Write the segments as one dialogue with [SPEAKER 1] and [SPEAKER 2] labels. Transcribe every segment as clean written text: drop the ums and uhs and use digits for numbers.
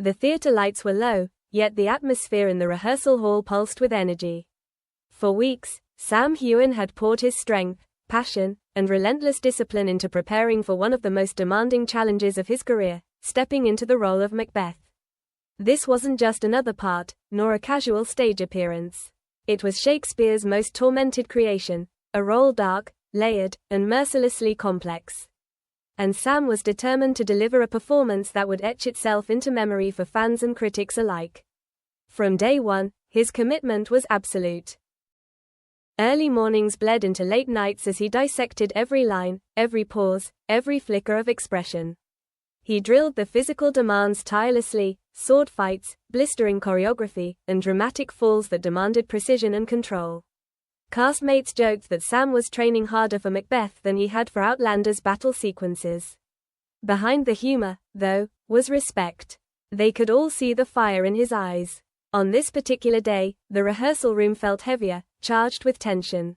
[SPEAKER 1] The theater lights were low, yet the atmosphere in the rehearsal hall pulsed with energy. For weeks, Sam Heughan had poured his strength, passion, and relentless discipline into preparing for one of the most demanding challenges of his career, stepping into the role of Macbeth. This wasn't just another part, nor a casual stage appearance. It was Shakespeare's most tormented creation, a role dark, layered, and mercilessly complex. And Sam was determined to deliver a performance that would etch itself into memory for fans and critics alike. From day one, his commitment was absolute. Early mornings bled into late nights as he dissected every line, every pause, every flicker of expression. He drilled the physical demands tirelessly, sword fights, blistering choreography, and dramatic falls that demanded precision and control. Castmates joked that Sam was training harder for Macbeth than he had for Outlander's battle sequences. Behind the humor, though, was respect. They could all see the fire in his eyes. On this particular day, the rehearsal room felt heavier, charged with tension.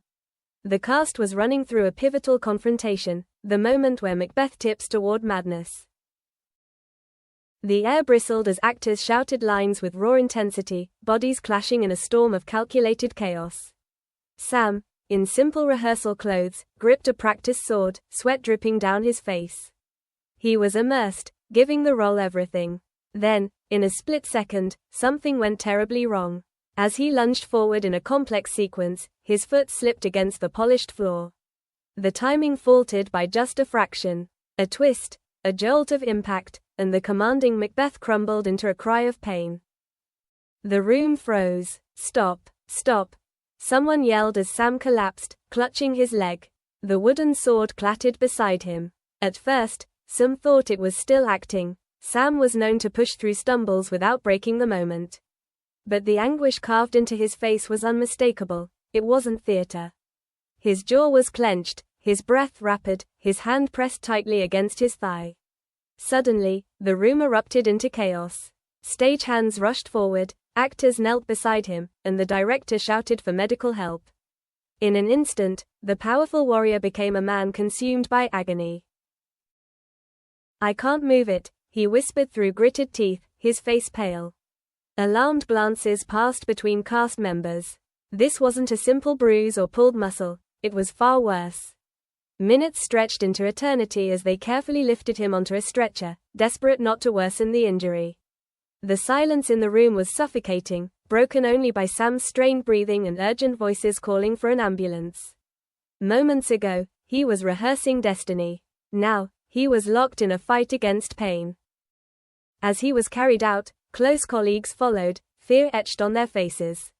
[SPEAKER 1] The cast was running through a pivotal confrontation, the moment where Macbeth tips toward madness. The air bristled as actors shouted lines with raw intensity, bodies clashing in a storm of calculated chaos. Sam, in simple rehearsal clothes, gripped a practice sword, sweat dripping down his face. He was immersed, giving the role everything. Then, in a split second, something went terribly wrong. As he lunged forward in a complex sequence, his foot slipped against the polished floor. The timing faltered by just a fraction. A twist, a jolt of impact, and the commanding Macbeth crumbled into a cry of pain. The room froze. "Stop! Stop!" Someone yelled as Sam collapsed, clutching his leg. The wooden sword clattered beside him. At first, some thought it was still acting. Sam was known to push through stumbles without breaking the moment. But the anguish carved into his face was unmistakable. It wasn't theater. His jaw was clenched, his breath rapid, his hand pressed tightly against his thigh. Suddenly, the room erupted into chaos. Stagehands rushed forward, actors knelt beside him, and the director shouted for medical help. In an instant, the powerful warrior became a man consumed by agony. "I can't move it," he whispered through gritted teeth, his face pale. Alarmed glances passed between cast members. This wasn't a simple bruise or pulled muscle, it was far worse. Minutes stretched into eternity as they carefully lifted him onto a stretcher, desperate not to worsen the injury. The silence in the room was suffocating, broken only by Sam's strained breathing and urgent voices calling for an ambulance. Moments ago, he was rehearsing destiny. Now, he was locked in a fight against pain. As he was carried out, close colleagues followed, fear etched on their faces.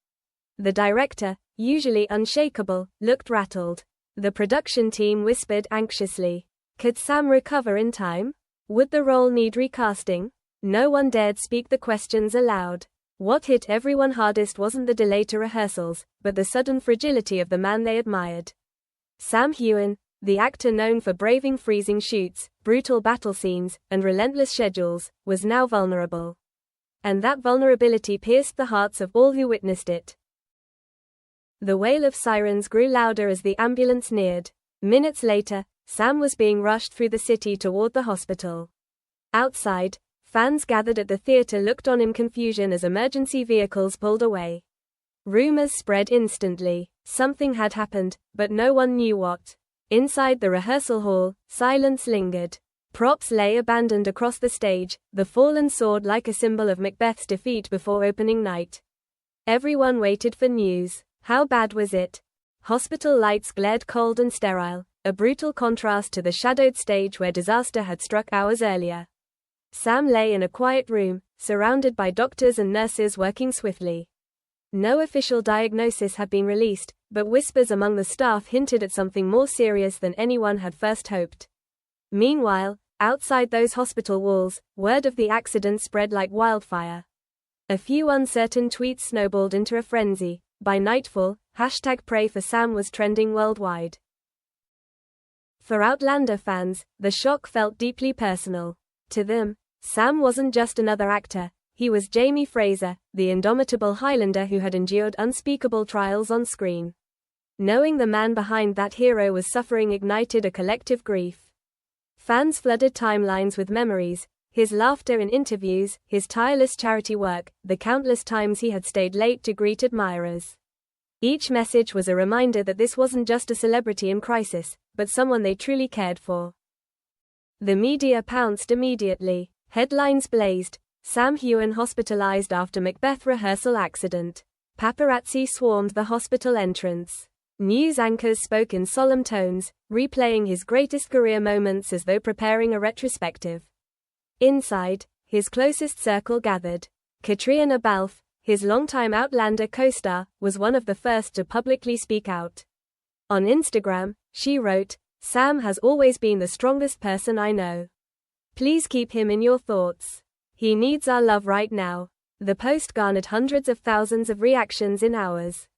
[SPEAKER 1] The director, usually unshakable, looked rattled. The production team whispered anxiously. Could Sam recover in time? Would the role need recasting? No one dared speak the questions aloud. What hit everyone hardest wasn't the delay to rehearsals, but the sudden fragility of the man they admired. Sam Heughan, the actor known for braving freezing shoots, brutal battle scenes, and relentless schedules, was now vulnerable. And that vulnerability pierced the hearts of all who witnessed it. The wail of sirens grew louder as the ambulance neared. Minutes later, Sam was being rushed through the city toward the hospital. Outside, fans gathered at the theater looked on in confusion as emergency vehicles pulled away. Rumors spread instantly. Something had happened, but no one knew what. Inside the rehearsal hall, silence lingered. Props lay abandoned across the stage, the fallen sword like a symbol of Macbeth's defeat before opening night. Everyone waited for news. How bad was it? Hospital lights glared cold and sterile, a brutal contrast to the shadowed stage where disaster had struck hours earlier. Sam lay in a quiet room, surrounded by doctors and nurses working swiftly. No official diagnosis had been released, but whispers among the staff hinted at something more serious than anyone had first hoped. Meanwhile, outside those hospital walls, word of the accident spread like wildfire. A few uncertain tweets snowballed into a frenzy. By nightfall, #Pray for Sam was trending worldwide. For Outlander fans, the shock felt deeply personal. To them, Sam wasn't just another actor, he was Jamie Fraser, the indomitable Highlander who had endured unspeakable trials on screen. Knowing the man behind that hero was suffering ignited a collective grief. Fans flooded timelines with memories, His laughter in interviews, his tireless charity work, the countless times he had stayed late to greet admirers. Each message was a reminder that this wasn't just a celebrity in crisis, but someone they truly cared for. The media pounced immediately. Headlines blazed. Sam Heughan hospitalized after Macbeth rehearsal accident. Paparazzi swarmed the hospital entrance. News anchors spoke in solemn tones, replaying his greatest career moments as though preparing a retrospective. Inside, his closest circle gathered. Catriona Balfe, his longtime Outlander co-star, was one of the first to publicly speak out. On Instagram, she wrote, "Sam has always been the strongest person I know. Please keep him in your thoughts. He needs our love right now." The post garnered hundreds of thousands of reactions in hours.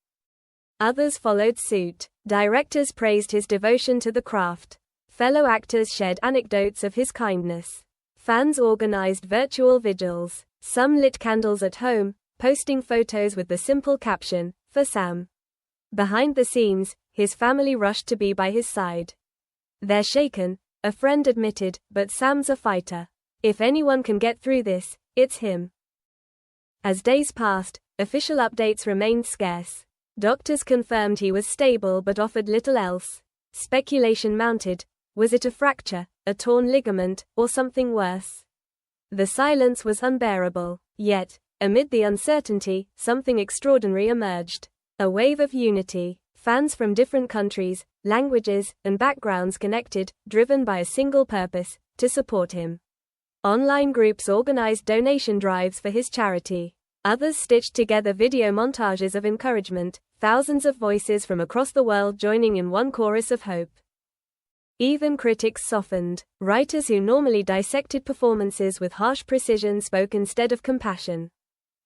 [SPEAKER 1] Others followed suit. Directors praised his devotion to the craft. Fellow actors shared anecdotes of his kindness. Fans organized virtual vigils. Some lit candles at home, posting photos with the simple caption, "For Sam." Behind the scenes, his family rushed to be by his side. "They're shaken," a friend admitted, "but Sam's a fighter. If anyone can get through this, it's him." As days passed, official updates remained scarce. Doctors confirmed he was stable but offered little else. Speculation mounted. Was it a fracture, a torn ligament, or something worse? The silence was unbearable. Yet, amid the uncertainty, something extraordinary emerged. A wave of unity. Fans from different countries, languages, and backgrounds connected, driven by a single purpose, to support him. Online groups organized donation drives for his charity. Others stitched together video montages of encouragement, thousands of voices from across the world joining in one chorus of hope. Even critics softened. Writers who normally dissected performances with harsh precision spoke instead of compassion.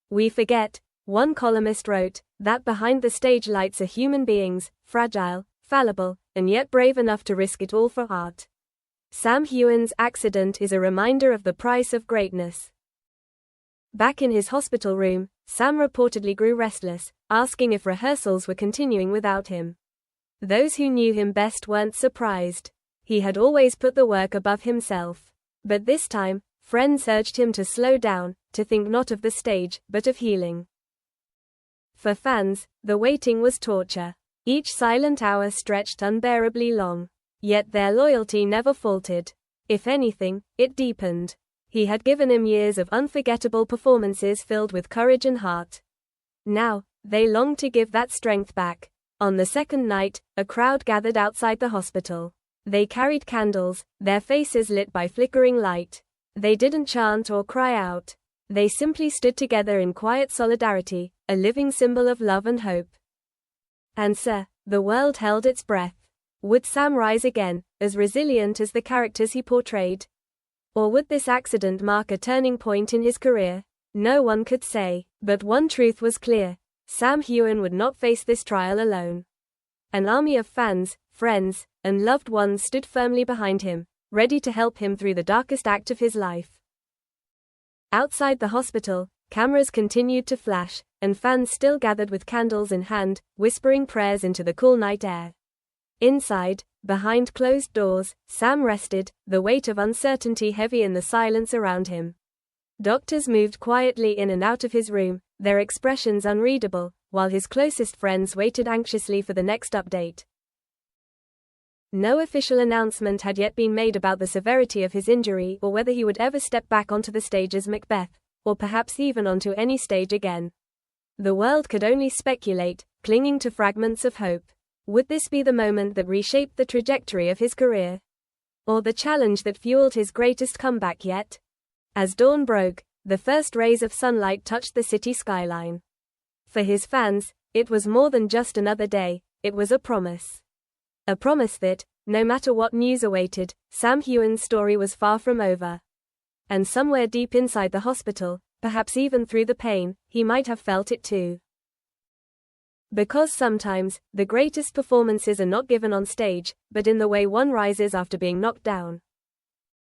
[SPEAKER 1] "We forget," one columnist wrote, "that behind the stage lights are human beings, fragile, fallible, and yet brave enough to risk it all for art." Sam Heughan's accident is a reminder of the price of greatness. Back in his hospital room, Sam reportedly grew restless, asking if rehearsals were continuing without him. Those who knew him best weren't surprised. He had always put the work above himself. But this time, friends urged him to slow down, to think not of the stage, but of healing. For fans, the waiting was torture. Each silent hour stretched unbearably long. Yet their loyalty never faltered. If anything, it deepened. He had given him years of unforgettable performances filled with courage and heart. Now, they longed to give that strength back. On the second night, a crowd gathered outside the hospital. They carried candles, their faces lit by flickering light. They didn't chant or cry out. They simply stood together in quiet solidarity, a living symbol of love and hope. And the world held its breath. Would Sam rise again, as resilient as the characters he portrayed? Or would this accident mark a turning point in his career? No one could say, but one truth was clear. Sam Heughan would not face this trial alone. An army of fans, friends, and loved ones stood firmly behind him, ready to help him through the darkest act of his life. Outside the hospital, cameras continued to flash, and fans still gathered with candles in hand, whispering prayers into the cool night air. Inside, behind closed doors, Sam rested, the weight of uncertainty heavy in the silence around him. Doctors moved quietly in and out of his room, their expressions unreadable, while his closest friends waited anxiously for the next update. No official announcement had yet been made about the severity of his injury or whether he would ever step back onto the stage as Macbeth, or perhaps even onto any stage again. The world could only speculate, clinging to fragments of hope. Would this be the moment that reshaped the trajectory of his career? Or the challenge that fueled his greatest comeback yet? As dawn broke, the first rays of sunlight touched the city skyline. For his fans, it was more than just another day, it was a promise. A promise that, no matter what news awaited, Sam Heughan's story was far from over. And somewhere deep inside the hospital, perhaps even through the pain, he might have felt it too. Because sometimes, the greatest performances are not given on stage, but in the way one rises after being knocked down.